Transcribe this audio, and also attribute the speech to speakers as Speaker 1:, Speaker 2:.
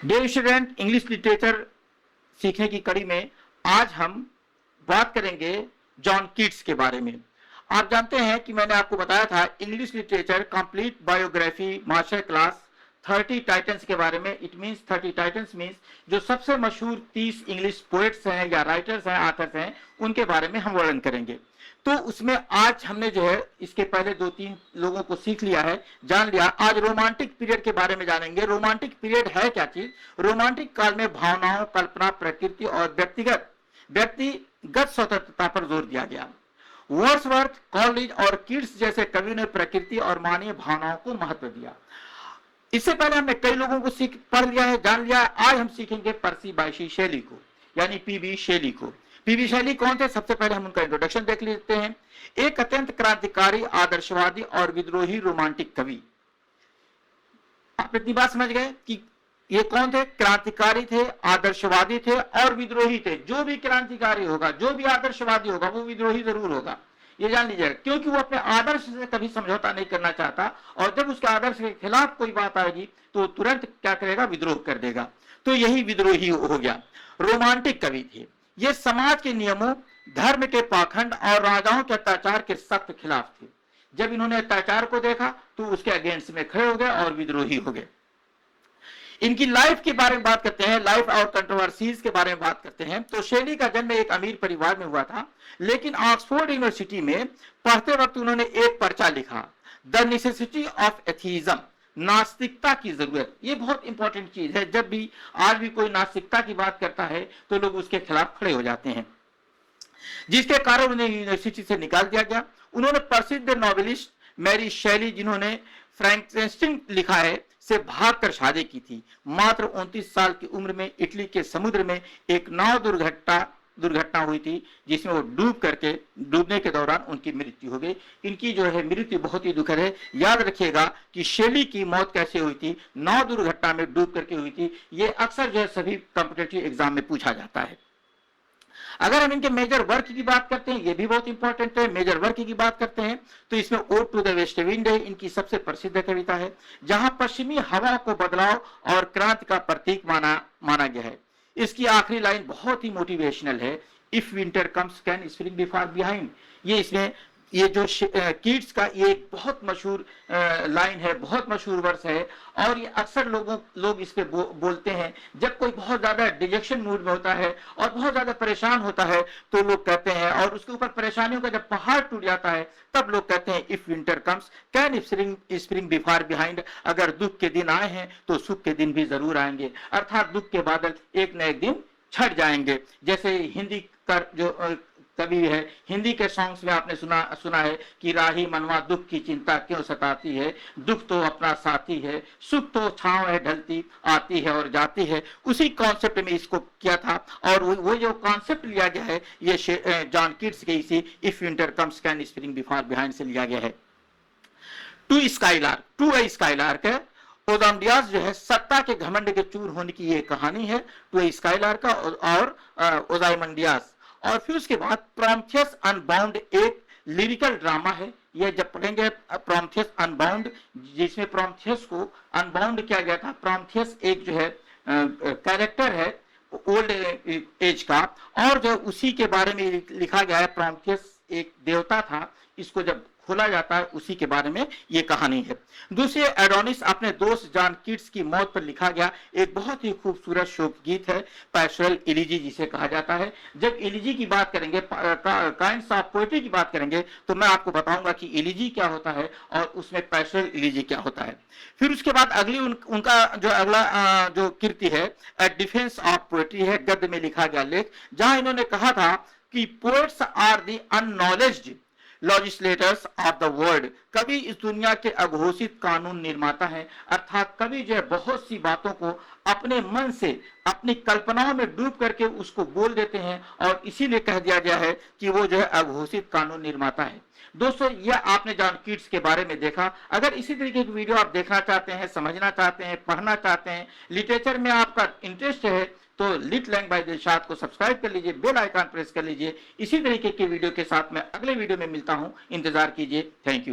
Speaker 1: Dear student, English literature सीखने की कड़ी में आज हम बात करेंगे जॉन कीट्स के बारे में। आप जानते हैं कि मैंने आपको बताया था English literature complete biography master class 30 titans के बारे में। इट मींस 30 टाइटन्स मींस जो सबसे मशहूर 30 इंग्लिश पोएट्स हैं या राइटर्स हैं, आथर्स हैं, उनके बारे में हम वर्णन करेंगे। तो उसमें आज हमने जो है इसके पहले 2-3 लोगों को सीख लिया है, जान लिया। आज रोमांटिक पीरियड के बारे में जानेंगे। रोमांटिक पीरियड है क्या चीज? रोमांटिक काल में भावनाओं, कल्पना, प्रकृति और व्यक्तिगत स्वतंत्रता पर जोर दिया गया। वर्ड्सवर्थ, कॉलेज और कीट्स जैसे कवियों ने प्रकृति और मानवीय भावनाओं को महत्व दिया। इससे पहले हमने कई लोगों को पढ़ लिया है, जान लिया। आज हम सीखेंगे पर्सी बायशी शेली को, यानी पीबी शेली को। पीबी शेली कौन थे? सबसे पहले हम उनका इंट्रोडक्शन देख लेते हैं। एक अत्यंत क्रांतिकारी, आदर्शवादी और विद्रोही रोमांटिक कवि। आप इतनी बात समझ गए कि ये कौन थे? क्रांतिकारी थे, आदर्शवादी थे और विद्रोही थे। जो भी क्रांतिकारी होगा, जो भी आदर्शवादी होगा, वो विद्रोही जरूर होगा, ये जान लीजिएगा। क्योंकि वो अपने आदर्श से कभी समझौता नहीं करना चाहता, और जब उसके आदर्श के खिलाफ कोई बात आएगी तो तुरंत क्या करेगा? विद्रोह कर देगा। तो यही विद्रोही हो गया। रोमांटिक कवि थे। ये समाज के नियमों, धर्म के पाखंड और राजाओं के अत्याचार के सख्त खिलाफ थे। जब इन्होंने अत्याचार को देखा तो उसके अगेंस्ट में खड़े हो गए और विद्रोही हो गए। इनकी लाइफ के बारे में बात करते हैं, लाइफ और कंट्रोवर्सीज के बारे में बात करते हैं। तो शेली का जन्म एक अमीर परिवार में हुआ था, लेकिन ऑक्सफोर्ड यूनिवर्सिटी में पढ़ते वक्त उन्होंने एक पर्चा लिखा, द नेसेसिटी ऑफ एथीज्म, नास्तिकता की जरूरत। ये बहुत इंपॉर्टेंट चीज है। जब भी आज भी कोई नास्तिकता की बात करता है तो लोग उसके खिलाफ खड़े हो जाते हैं, जिसके कारण उन्हें यूनिवर्सिटी से निकाल दिया गया। उन्होंने प्रसिद्ध नॉवेलिस्ट मैरी शेली, जिन्होंने फ्रैंकेनस्टाइन लिखा है, से भागकर शादी की थी। मात्र 29 साल की उम्र में इटली के समुद्र में एक नाव दुर्घटना हुई थी, जिसमें वो डूबने के दौरान उनकी मृत्यु हो गई। इनकी जो है मृत्यु बहुत ही दुखद है। याद रखिएगा कि शेली की मौत कैसे हुई थी? नाव दुर्घटना में डूब करके हुई थी। ये अक्सर जो है सभी कॉम्पिटिटिव एग्जाम में पूछा जाता है। अगर हम इनके मेजर वर्क की बात करते हैं, ये भी बहुत इंपॉर्टेंट है। मेजर वर्क की बात करते हैं तो इसमें ode to the west wind है, इनकी सबसे प्रसिद्ध कविता है, जहां पश्चिमी हवा को बदलाव और क्रांति का प्रतीक माना गया है। इसकी आखिरी लाइन बहुत ही मोटिवेशनल है, if winter comes can spring be far behind. ये जो कीट्स का ये एक बहुत मशहूर लाइन है, बहुत मशहूर वर्स है, और ये अक्सर लोग इस पे बोलते हैं। जब कोई बहुत ज्यादा डिजेक्शन मूड में होता है और बहुत ज्यादा परेशान होता है तो लोग कहते हैं, और उसके ऊपर परेशानियों का जब पहाड़ टूट जाता है तब लोग कहते हैं, if winter comes can spring be far behind. अगर दुख के दिन आए हैं तो सुख के दिन भी जरूर आएंगे, अर्थात दुख के बादल एक न एक दिन छट जाएंगे। जैसे हिंदी का जो कवि है, हिंदी के सॉन्ग्स में आपने सुना है कि राही मनवा दुख की चिंता क्यों सताती है, दुख तो अपना साथी है, सुख तो छांव है ढलती आती है और जाती है। उसी कॉन्सेप्ट में इसको किया था, और वो जो कॉन्सेप्ट लिया गया है ये जॉन कीट्स के इसी if winter comes can spring be far behind से लिया गया है। टू स्काईलार्क है। ओजामडियास जो है सत्ता के घमंड के चूर होने की ये कहानी है, टू स्काईलार्क का और ओजाइमंडियास। और फिर उसके बाद प्रॉम्थियस अनबाउंड एक लिरिकल ड्रामा है। यह जब पढ़ेंगे प्रॉम्थियस अनबाउंड, जिसमें प्रॉम्थियस को अनबाउंड किया गया था। प्रॉम्थियस एक जो है कैरेक्टर है ओल्ड एज का, और जो उसी के बारे में लिखा गया है। प्रॉम्थियस एक देवता था, इसको जब खोला जाता है उसी के बारे में ये कहानी है। दूसरे एडोनिस अपने दोस्त जॉन कीट्स की मौत पर लिखा गया एक बहुत ही खूबसूरत शोक गीत है, पैस्टोरल एलिजी जिसे कहा जाता है। जब एलिजी की बात करेंगे, काइंड्स ऑफ पोएट्री की बात करेंगे, तो मैं आपको बताऊंगा कि एलिजी क्या होता है और उसमें पैस्टोरल एलिजी क्या होता है। फिर उसके बाद अगली उनका जो अगला जो कृति है ए डिफेंस ऑफ पोएट्री है, गद्य में लिखा गया लेख, जहां इन्होंने कहा था कि poets are the unacknowledged legislators of the world. कवि इस दुनिया के अघोषित कानून निर्माता है, अर्थात कवि जो है बहुत सी बातों को अपने मन से, अपनी कल्पनाओं में डूब करके उसको बोल देते हैं, और इसीलिए कह दिया गया है कि वो जो है अघोषित कानून निर्माता है। दोस्तों, यह आपने जॉन कीट्स के बारे में देखा। अगर इसी तरीके की वीडियो आप देखना चाहते हैं, समझना चाहते हैं, पढ़ना चाहते हैं, लिटरेचर में आपका इंटरेस्ट है, तो लिट लैंग बाय दिलशाद को सब्सक्राइब कर लीजिए, बेल आइकन प्रेस कर लीजिए। इसी तरीके की वीडियो के साथ मैं अगले वीडियो में मिलता हूं, इंतजार कीजिए। Thank you.